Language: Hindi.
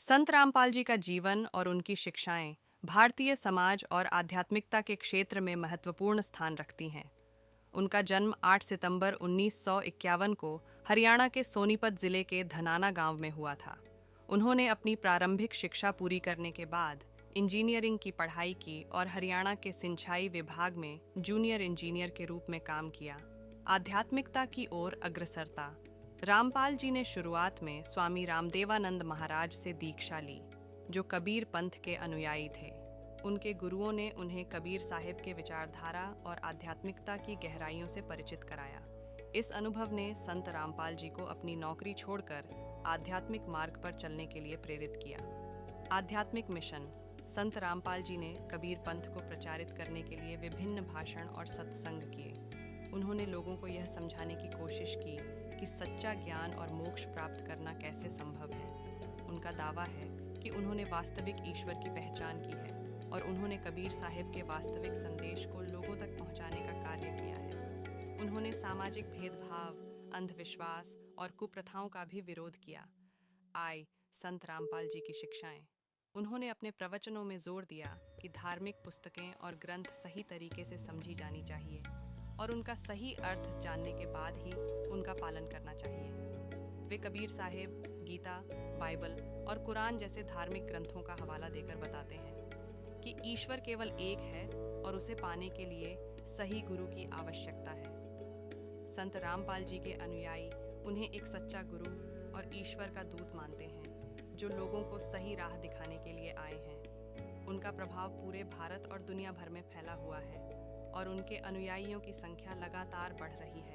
संत रामपाल जी का जीवन और उनकी शिक्षाएं भारतीय समाज और आध्यात्मिकता के क्षेत्र में महत्वपूर्ण स्थान रखती हैं। उनका जन्म 8 सितंबर 1951 को हरियाणा के सोनीपत जिले के धनाना गांव में हुआ था। उन्होंने अपनी प्रारंभिक शिक्षा पूरी करने के बाद इंजीनियरिंग की पढ़ाई की और हरियाणा के सिंचाई विभाग में जूनियर इंजीनियर के रूप में काम किया। आध्यात्मिकता की ओर अग्रसरता। रामपाल जी ने शुरुआत में स्वामी रामदेवानंद महाराज से दीक्षा ली, जो कबीर पंथ के अनुयायी थे। उनके गुरुओं ने उन्हें कबीर साहिब के विचारधारा और आध्यात्मिकता की गहराइयों से परिचित कराया। इस अनुभव ने संत रामपाल जी को अपनी नौकरी छोड़कर आध्यात्मिक मार्ग पर चलने के लिए प्रेरित किया। आध्यात्मिक मिशन। संत रामपाल जी ने कबीर पंथ को प्रचारित करने के लिए विभिन्न भाषण और सत्संग किए। उन्होंने लोगों को यह समझाने की कोशिश की कि सच्चा ज्ञान और मोक्ष प्राप्त करना कैसे संभव है। उनका दावा है कि उन्होंने वास्तविक ईश्वर की पहचान की है और उन्होंने कबीर साहिब के वास्तविक संदेश को लोगों तक पहुंचाने का कार्य किया है। उन्होंने सामाजिक भेदभाव, अंधविश्वास और कुप्रथाओं का भी विरोध किया। संत रामपाल जी की शिक्षाएं। उन्होंने अपने प्रवचनों में जोर दिया कि धार्मिक पुस्तकें और ग्रंथ सही तरीके से समझी जानी चाहिए और उनका सही अर्थ जानने के बाद ही उनका पालन करना चाहिए। वे कबीर साहिब, गीता, बाइबल और कुरान जैसे धार्मिक ग्रंथों का हवाला देकर बताते हैं कि ईश्वर केवल एक है और उसे पाने के लिए सही गुरु की आवश्यकता है। संत रामपाल जी के अनुयायी उन्हें एक सच्चा गुरु और ईश्वर का दूत मानते हैं, जो लोगों को सही राह दिखाने के लिए आए हैं। उनका प्रभाव पूरे भारत और दुनिया भर में फैला हुआ है और उनके अनुयायियों की संख्या लगातार बढ़ रही है।